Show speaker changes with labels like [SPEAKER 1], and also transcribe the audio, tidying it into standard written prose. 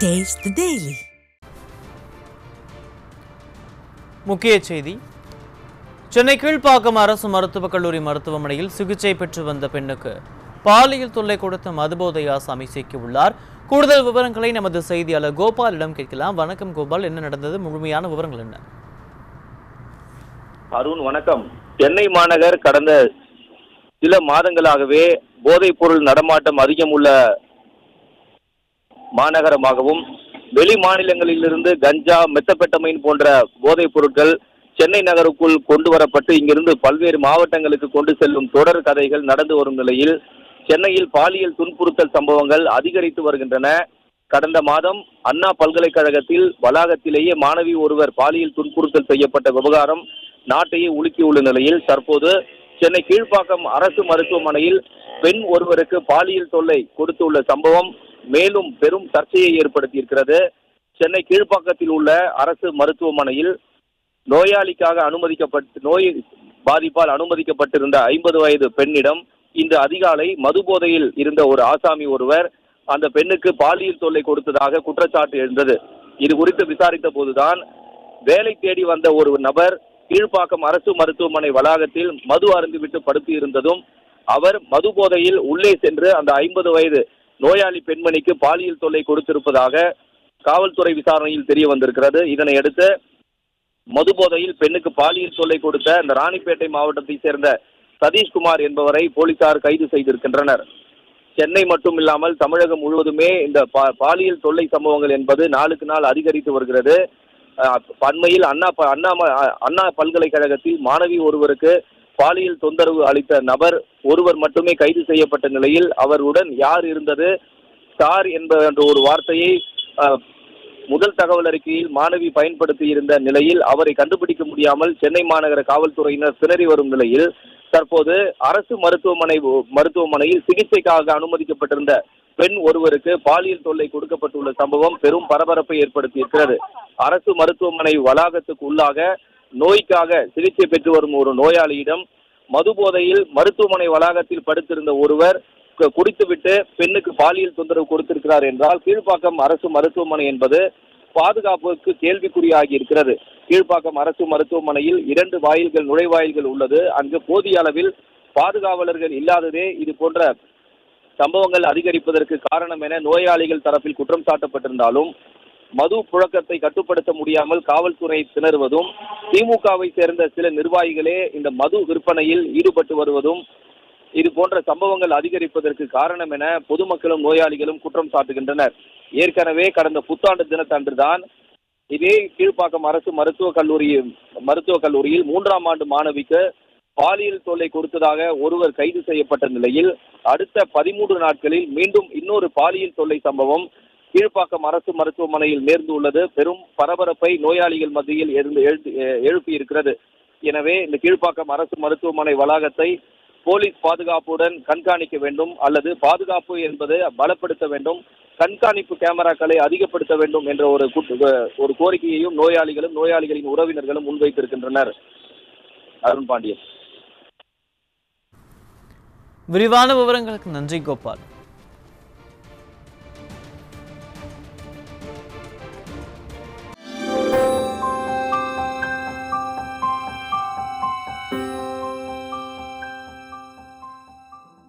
[SPEAKER 1] Taste the Daily.
[SPEAKER 2] முக்கிய செய்தி. சென்னை கீழ்ப்பாக்கம் அரசு மருத்துவக் கல்லூரி மருத்துவமனையில் சிகிச்சை பெற்று வந்த பெண்ணுக்கு பாலியல் தொல்லை கொடுத்த மதுபோதை ஆசாமி சிக்கியுள்ளார். கூடுதல் விவரங்களை நமது செய்தியாளர் கோபாலிடம் கேட்கலாம். வணக்கம் கோபால், என்ன நடந்தது? முழுமையான விவரங்கள் என்ன?
[SPEAKER 3] அருண் வணக்கம். சென்னை மாநகர் கடந்த சில மாதங்களாகவே போதைப் பொருள் நடமாட்டம் அதிகம் உள்ள மாநகரமாகவும் வெளி மாநிலங்களிலிருந்து கஞ்சா, மெத்தபெட்டமைன் போன்ற போதைப் பொருட்கள் சென்னை நகருக்குள் கொண்டு வரப்பட்டு இங்கிருந்து பல்வேறு மாவட்டங்களுக்கு கொண்டு செல்லும் தொடர் கதைகள் நடந்து வரும் நிலையில் சென்னையில் பாலியல் துன்புறுத்தல் சம்பவங்கள் அதிகரித்து வருகின்றன. கடந்த மாதம் அண்ணா பல்கலைக்கழகத்தில் வளாகத்திலேயே மாணவி ஒருவர் பாலியல் துன்புறுத்தல் செய்யப்பட்ட விவகாரம் நாட்டையே உலுக்கியுள்ள நிலையில் தற்போது சென்னை கீழ்ப்பாக்கம் அரசு மருத்துவமனையில் பெண் ஒருவருக்கு பாலியல் தொல்லை கொடுத்துள்ள சம்பவம் மேலும் பெரும் சர்ச்சையை ஏற்படுத்தியிருக்கிறது. சென்னை கீழ்ப்பாக்கத்தில் உள்ள அரசு மருத்துவமனையில் நோயாளிக்காக நோய் பாதிப்பால் அனுமதிக்கப்பட்டிருந்த 50 வயது பெண்ணிடம் இன்று அதிகாலை மது போதையில் இருந்த ஒரு ஆசாமி ஒருவர் அந்த பெண்ணுக்கு பாலியல் தொல்லை கொடுத்ததாக குற்றச்சாட்டு எழுந்தது. இது குறித்து விசாரித்த போதுதான் வேலை தேடி வந்த ஒரு நபர் கீழ்ப்பாக்கம் அரசு மருத்துவமனை வளாகத்தில் மது அருந்திவிட்டு படுத்து இருந்ததும் அவர் மது போதையில் உள்ளே சென்று அந்த 50 வயது நோயாளி பெண்மணிக்கு பாலியல் தொல்லை கொடுத்திருப்பதாக காவல்துறை விசாரணையில் தெரிய வந்திருக்கிறது. இதனையடுத்து மது போதையில் பெண்ணுக்கு பாலியல் தொல்லை கொடுத்த இந்த ராணிப்பேட்டை மாவட்டத்தை சேர்ந்த சதீஷ்குமார் என்பவரை போலீசார் கைது செய்திருக்கின்றனர். சென்னை மட்டும் இல்லாமல் தமிழகம் முழுவதுமே இந்த பாலியல் தொல்லை சம்பவங்கள் என்பது நாளுக்கு நாள் அதிகரித்து வருகிறது. அண்மையில் அண்ணா பல்கலைக்கழகத்தில் மாணவி ஒருவருக்கு பாலியல் தொந்தரவு அளித்த நபர் ஒருவர் மட்டுமே கைது செய்யப்பட்ட நிலையில் அவருடன் யார் இருந்தது, சார் என்ற ஒரு வார்த்தையை முதல் தகவல் அறிக்கையில் மாணவி பயன்படுத்தி இருந்த நிலையில் அவரை கண்டுபிடிக்க முடியாமல் சென்னை மாநகர காவல்துறையினர் திணறி வரும் நிலையில் தற்போது அரசு மருத்துவமனையில் சிகிச்சைக்காக அனுமதிக்கப்பட்டிருந்த பெண் ஒருவருக்கு பாலியல் தொல்லை கொடுக்கப்பட்டுள்ள சம்பவம் பெரும் பரபரப்பை ஏற்படுத்தியிருக்கிறது. அரசு மருத்துவமனை வளாகத்துக்கு உள்ளாக நோய்க்காக சிகிச்சை பெற்று வரும் ஒரு நோயாளியிடம் மது போதையில் மருத்துவமனை வளாகத்தில் படுத்திருந்த ஒருவர் குடித்துவிட்டு பெண்ணுக்கு பாலியல் தொந்தரவு கொடுத்திருக்கிறார் என்றால் கீழ்ப்பாக்கம் அரசு மருத்துவமனை என்பது பாதுகாப்புக்கு கேள்விக்குறியாகி இருக்கிறது. கீழ்ப்பாக்கம் அரசு மருத்துவமனையில் 2 நுழைவாயில்கள் உள்ளது. அங்கு போதிய அளவில் பாதுகாவலர்கள் இல்லாததே இது போன்ற சம்பவங்கள் அதிகரிப்பதற்கு காரணம் என நோயாளிகள் தரப்பில் குற்றம் சாட்டப்பட்டிருந்தாலும் மது புழக்கத்தை கட்டுப்படுத்த முடியாமல் காவல்துறை திணறுவதும் திமுகவை சேர்ந்த சில நிர்வாகிகளே இந்த மது விற்பனையில் ஈடுபட்டு வருவதும் இது போன்ற சம்பவங்கள் அதிகரிப்பதற்கு காரணம் என பொதுமக்களும் நோயாளிகளும் குற்றம் சாட்டுகின்றனர். ஏற்கனவே கடந்த புத்தாண்டு தினத்தன்றுதான் இதே கீழ்ப்பாக்கம் அரசு மருத்துவக் கல்லூரியில் 3ஆம் ஆண்டு மாணவிக்கு பாலியல் தொல்லை கொடுத்ததாக ஒருவர் கைது செய்யப்பட்ட நிலையில் அடுத்த 13 நாட்களில் மீண்டும் இன்னொரு பாலியல் தொல்லை சம்பவம் கீழ்ப்பாக்கம் அரசு மருத்துவமனையில் நேர்ந்துள்ளது பெரும் பரபரப்பை நோயாளிகள் மத்தியில் எழுப்பியிருக்கிறது. எனவே இந்த கீழ்ப்பாக்கம் அரசு மருத்துவமனை வளாகத்தை போலீஸ் பாதுகாப்புடன் கண்காணிக்க வேண்டும், அல்லது பாதுகாப்பு என்பது பலப்படுத்த வேண்டும், கண்காணிப்பு கேமராக்களை அதிகப்படுத்த வேண்டும் என்ற ஒரு கோரிக்கையையும் நோயாளிகளின் உறவினர்களும் முன்வைத்திருக்கின்றனர். அருண் பாண்டியன்.
[SPEAKER 2] விரிவான விவரங்களுக்கு நன்றி கோபால்.